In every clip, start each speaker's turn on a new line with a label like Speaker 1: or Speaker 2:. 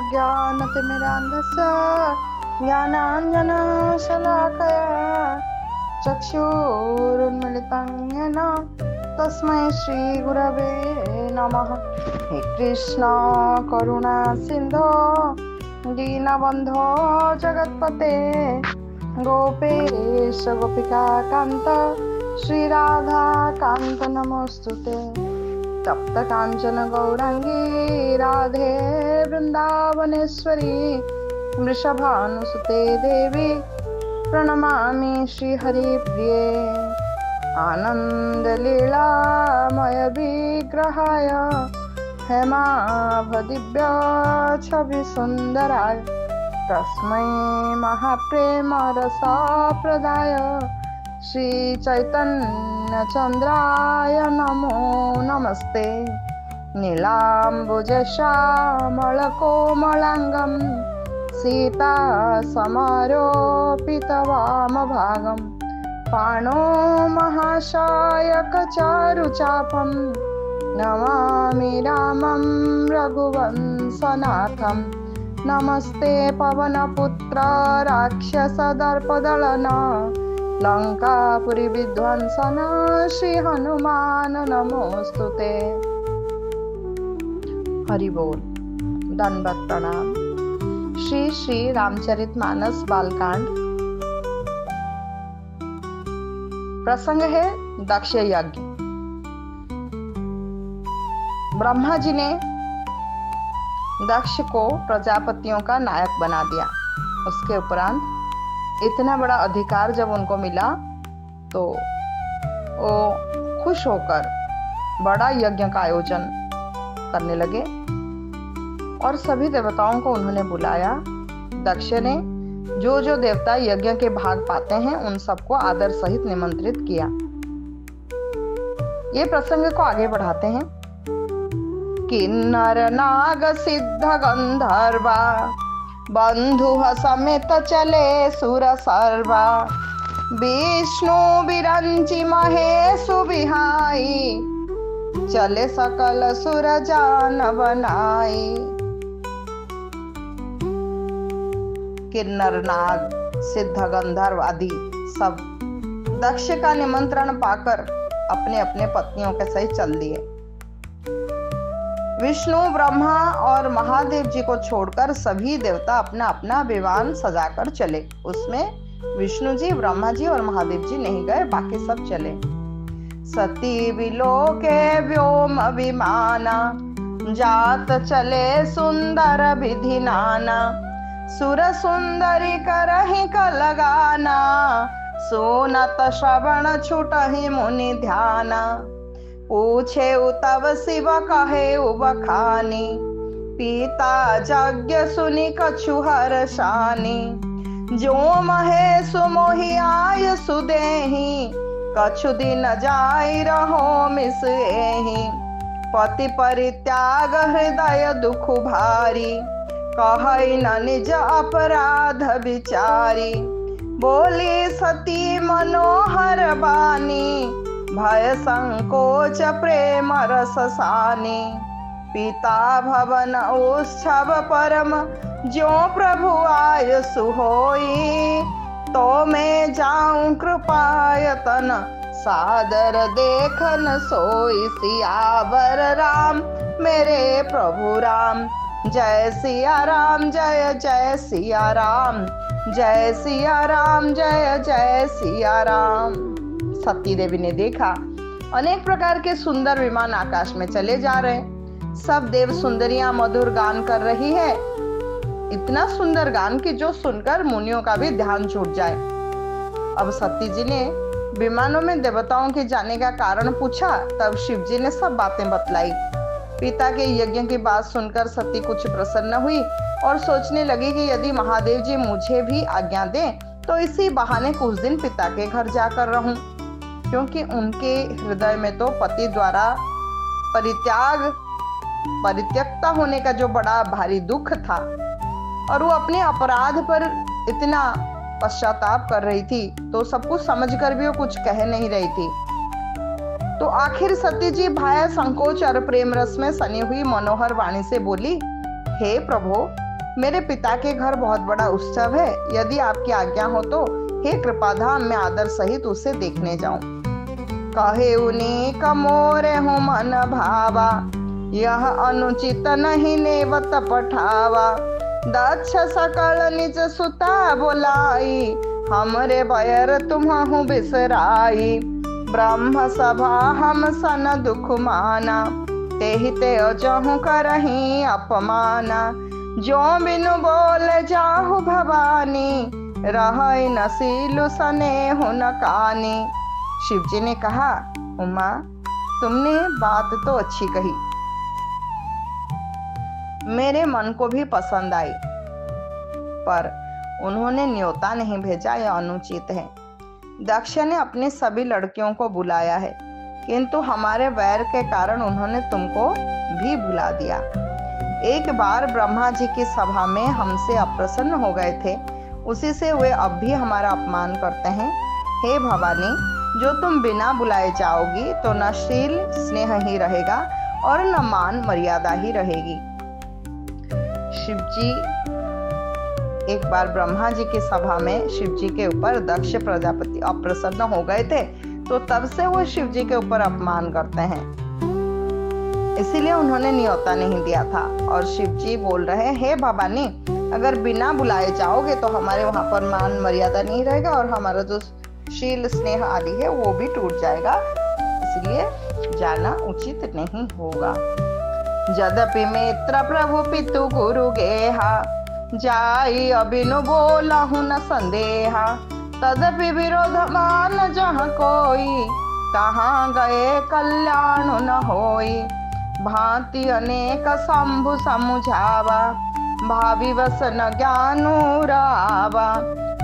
Speaker 1: अज्ञानतिमिरान्धस्य ज्ञानाञ्जनशलाकया चक्षुरुन्मिलितं येन तस्मै श्रीगुरवे नमः। हे कृष्ण करुणा सिन्धो दीनबन्धो जगत्पते गोपेश गोपिका कान्त श्रीराधा कान्त नमोस्तुते। तप्त कांचन गौरांगी राधे वृंदावनेश्वरी वृषभानुसुते देवी प्रणमामि श्रीहरिप्रिये। आनन्दलीलामय विग्रहाय हेमाभदिव्य छवि सुन्दराय तस्मै महाप्रेम रसप्रदाय श्री चैतन्य चंद्राय नमो नमस्ते। नीलाम्बुजश्यामलकोमलाङ्गं सीता समारोपितवामभागं पाणो महाशायकचारुचापं नमामि रामं रघुवंशनाथं। नमस्ते पवनपुत्र राक्षसदर्पदलन लंकापुरी विध्वंसन श्री हनुमान नमोस्तुते। हरि बोल। दंडवत प्रणाम। श्री श्री रामचरितमानस बालकांड। प्रसंग है दक्ष यज्ञ। ब्रह्मा जी ने दक्ष को प्रजापतियों का नायक बना दिया। उसके उपरांत इतना बड़ा अधिकार जब उनको मिला तो वो खुश होकर बड़ा यज्ञ का आयोजन करने लगे और सभी देवताओं को उन्होंने बुलाया। दक्ष ने जो जो देवता यज्ञ के भाग पाते हैं उन सबको आदर सहित निमंत्रित किया। ये प्रसंग को आगे बढ़ाते हैं। किन्नर नाग सिद्ध गंधर्वा बंधु समेत चले सुर सर्वा विष्णु बिरंची महेशु बिहाई चले सकल सुर जान बनाई। किन्नर नाग सिद्ध गंधर्व आदि सब दक्ष का निमंत्रण पाकर अपने अपने पत्नियों के सहित चल दिए। विष्णु ब्रह्मा और महादेव जी को छोड़कर सभी देवता अपना अपना विमान सजाकर चले। उसमें विष्णु जी, ब्रह्मा जी और महादेव जी नहीं गए, बाकी सब चले। सती विलोके व्योम विमाना जात चले सुंदर विधि नाना सुर सुंदरी करहि कलगाना सोनत श्रवण छुटहि मुनि ध्याना पूछे तब शिव कहे बखानी पीता यज्ञ सुनि कछु हर्षानि जो महेशु मोहि आय सुदेहि कछु दिन जाई रहो मिस एहि पति परित्याग हृदय दुख भारी कहै न निज अपराध विचारी बोली सती मनोहर बानी भय संकोच प्रेम रस सानी पिता भवन उत्सव परम जो प्रभु आय सुहोई तो मैं जाऊं कृपायतन सादर देखन सोई सियावर राम मेरे प्रभु राम जय सिया राम जय जय सिया राम जय सिया राम जय जय सिया राम। सती देवी ने देखा अनेक प्रकार के सुंदर विमान आकाश में चले जा रहे। सब देव सुंदरियां मधुर गान कर रही है। इतना सुंदर गान कि जो सुनकर मुनियों का भी ध्यान छूट जाए। अब सती जी ने विमानों में देवताओं के जाने का कारण पूछा। तब शिव जी ने सब बातें बतलाई। पिता के यज्ञ की बात सुनकर सती कुछ प्रसन्न हुई और सोचने लगी कि यदि महादेव जी मुझे भी आज्ञा दें तो इसी बहाने कुछ दिन पिता के घर जाकर रहूं, क्योंकि उनके हृदय में तो पति द्वारा परित्यक्ता होने का जो बड़ा भारी दुख था और वो अपने अपराध पर इतना पश्चाताप कर रही थी, तो सब कुछ समझकर भी वो कुछ कह नहीं रही थी। तो आखिर सती जी भय संकोच और प्रेम रस में सनी हुई मनोहर वाणी से बोली, हे प्रभु, मेरे पिता के घर बहुत बड़ा उत्सव है, यदि आपकी आज्ञा हो तो हे कृपाधाम मैं आदर सहित उसे देखने जाऊं। कहे उन्हीं कमोरे हूँ मन भावा, यह अनुचित नहीं नेवत पठावा। दक्ष सकल निज सुता बोलाई, हमरे बैर तुम्हु बिसराई। ब्रह्म सभा हम सन दुख माना, तेहि ते अजहु करही अपमाना। जो बिनु बोल जाहु भवानी, रहै नसीलु सनेहु न कानी। शिव जी ने कहा, उमा तुमने बात तो अच्छी कही, मेरे मन को भी पसंद आई, पर उन्होंने न्योता नहीं भेजा, यह अनुचित है। दक्ष ने अपनी सभी लड़कियों को बुलाया है, किंतु हमारे वैर के कारण उन्होंने तुमको भी भुला दिया। एक बार ब्रह्मा जी की सभा में हमसे अप्रसन्न हो गए थे, उसी से वे अब भी हमारा अपमान करते हैं। हे भवानी, जो तुम बिना बुलाए जाओगी तो न शील स्नेह ही रहेगा और न मान मर्यादा ही रहेगी। शिव जी एक बार ब्रह्मा जी की सभा में शिव जी के ऊपर दक्ष प्रजापति अप्रसन्न हो गए थे, तो तब से वो शिव जी के ऊपर अपमान करते हैं, इसीलिए उन्होंने न्योता नहीं दिया था। और शिव जी बोल रहे हैं, हे भवानी, अगर बिना बुलाए जाओगे तो हमारे वहां पर मान मर्यादा नहीं रहेगा और हमारा जो शील स्नेह आदि है वो भी टूट जाएगा, इसलिए जाना उचित नहीं होगा। यद्यपि मित्र प्रभु पितु गुरु गेहा, जाई अबिनु बोलहु न संदेहा। तदपि विरोध मान जहाँ कोई, तहाँ गए कल्याण न होई। भांति अनेक शंभु समुझावा, भावी वसन ज्ञानु रावा।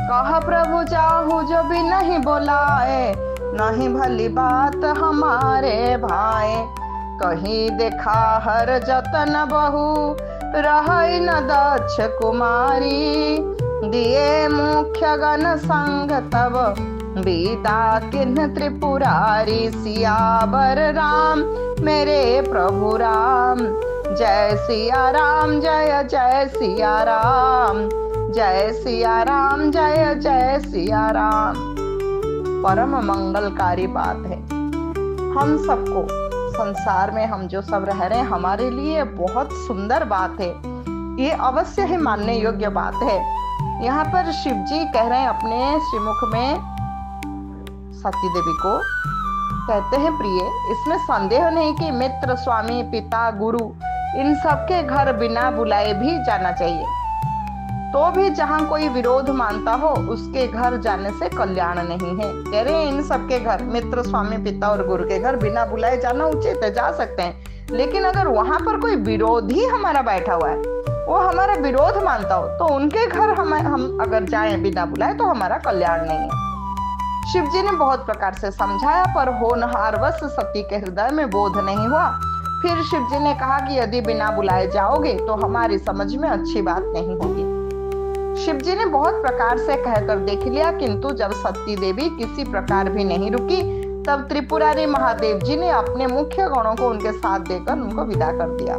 Speaker 1: कह प्रभु जाहु जो भी नहीं बोलाए, नहीं भली बात हमारे भाए। कहीं देखा हर जतन बहु, रहै न दक्ष कुमारी। दिए मुख्य गण संग तब, बीता किन्ह त्रिपुरारी। सियावर राम मेरे प्रभु राम, जय सिया राम जय जय सिया राम। जय सिया राम जय जय सिया राम। परम मंगलकारी बात है। हम सबको संसार में हम जो सब रह रहे हैं, हमारे लिए बहुत सुंदर बात है, ये अवश्य ही मानने योग्य बात है। यहाँ पर शिव जी कह रहे हैं अपने श्रीमुख में सती देवी को, कहते हैं प्रिय, इसमें संदेह नहीं कि मित्र स्वामी पिता गुरु इन सबके घर बिना बुलाए भी जाना चाहिए। तो भी जहाँ कोई विरोध मानता हो उसके घर जाने से कल्याण नहीं है। कह रहे हैं इन सबके घर, मित्र स्वामी पिता और गुरु के घर बिना बुलाए जाना उचित है, जा सकते हैं। लेकिन अगर वहां पर कोई विरोधी हमारा बैठा हुआ है, वो हमारा विरोध मानता हो, तो उनके घर हम अगर जाएं बिना बुलाए तो हमारा कल्याण नहीं है। शिव जी ने बहुत प्रकार से समझाया, पर होनहारवश सती के हृदय में बोध नहीं हुआ। फिर शिव जी ने कहा कि यदि बिना बुलाए जाओगे तो हमारी समझ में अच्छी बात नहीं होगी। शिव जी ने बहुत प्रकार से कहकर देख लिया, किंतु जब सती देवी किसी प्रकार भी नहीं रुकी, तब त्रिपुरारी महादेव जी ने अपने मुख्य गणों को उनके साथ देकर उनको विदा कर दिया।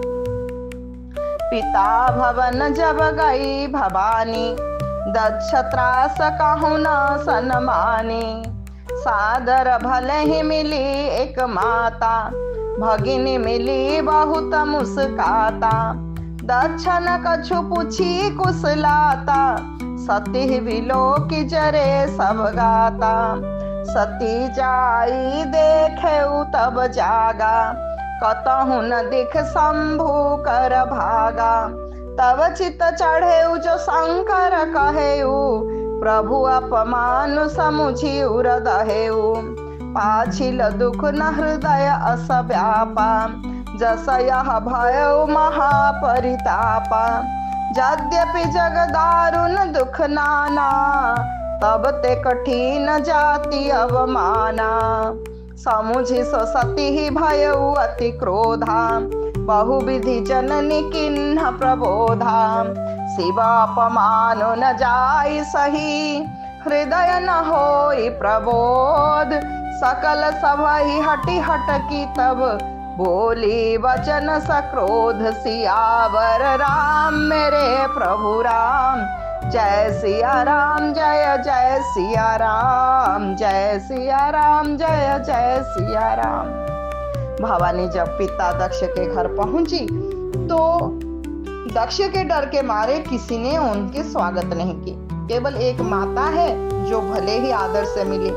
Speaker 1: पिता भवन जब गई भवानी, दक्ष त्रास कहूँ न सन्मानी। सादर भले ही मिली एक माता, भगिनी मिली बहुत मुस्काता। दक्ष न कछु पूछी कुशलाता, सती विलो की जरे सब गाता। सती जाई देखे तब जागा, कतहु न दिख शंभु कर भागा। तब चित चढ़े जो शंकर कहेऊ, प्रभु अपमान समुझी उरदहेऊ। पाछिल दुख न हृदय अस व्यापा, जस यह भयऊ महापरितापा। यद्यपि जग दारुण दुख नाना, तब ते कठिन जाति अवमाना। समुझि सो सती ही भयऊ अति क्रोधा, बहुविधि जननी किन्ह प्रबोधा। शिव अपमान न जाय सही, हृदय न होई प्रबोध। सकल सभई हटी हटकी तब, बोली वचन सक्रोध सियावर राम मेरे प्रभु राम। जय सिया राम जय जय सिया राम, जय सिया राम जय जय सिया राम। भवानी जब पिता दक्ष के घर पहुंची तो दक्ष के डर के मारे किसी ने उनके स्वागत नहीं की। केवल एक माता है जो भले ही आदर से मिली,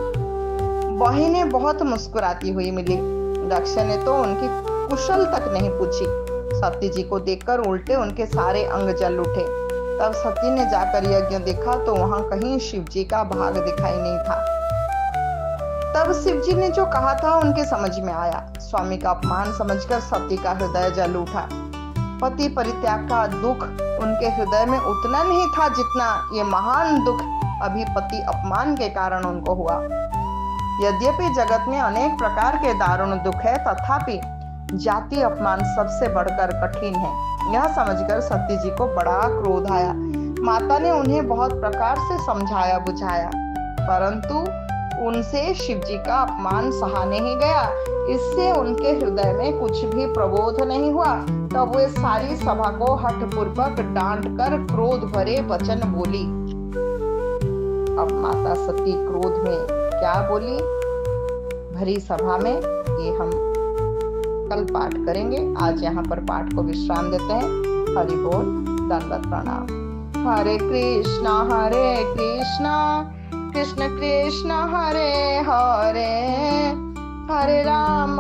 Speaker 1: वही ने बहुत मुस्कुराती हुई मिली। दक्ष ने तो उनकी कुशल तक नहीं पूछी। सती जी को देखकर उल्टे उनके सारे अंग जल उठे। तब सती ने जाकर यज्ञ देखा तो वहां कहीं शिव जी का भाग दिखाई नहीं था। तब शिव जी ने जो कहा था उनके समझ में आया। स्वामी का अपमान समझकर सती का हृदय जल उठा। पति परित्याग का दुख उनके हृदय में उतना नहीं था जितना ये महान दुख अभी पति अपमान के कारण उनको हुआ। यद्यपि जगत में अनेक प्रकार के दारुण दुख है, तथापि जाति अपमान सबसे बढ़कर कठिन है। यह समझकर सती जी को बड़ा क्रोध आया। माता ने उन्हें बहुत प्रकार से समझाया बुझाया, परंतु उनसे शिव जी का अपमान सहा नहीं गया। इससे उनके हृदय में कुछ भी प्रबोध नहीं हुआ। तब वे सारी सभा को हठपूर्वक डांट कर क्रोध भरे वचन बोली। अब माता सती क्रोध में क्या बोली भरी सभा में, ये हम कल पाठ करेंगे। आज यहाँ पर पाठ को विश्राम देते हैं। हरि बोल, दंडवत प्रणाम। हरे कृष्णा कृष्ण कृष्ण हरे हरे, हरे राम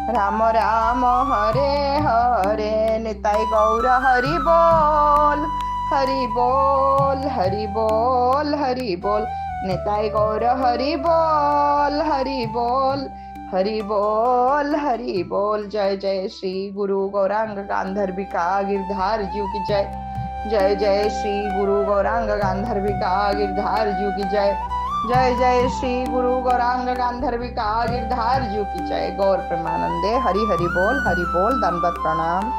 Speaker 1: राम राम हरे हरे। निताई गौर हरि बोल, हरि बोल, हरि बोल, हरि बोल। निताई गौर हरि बोल, हरि बोल, हरि बोल, हरि बोल। जय जय श्री गुरु गौरांग गांधर्विका गिरधार जीव की जय। जय जय श्री गुरु गौरांग गांधर्विका गिरधार जीव की जय। जय जय श्री गुरु गौरांग गांधर्विका गिरधार जीव की जय। गौर प्रेमानंदे। हरि हरि बोल, दंडवत प्रणाम।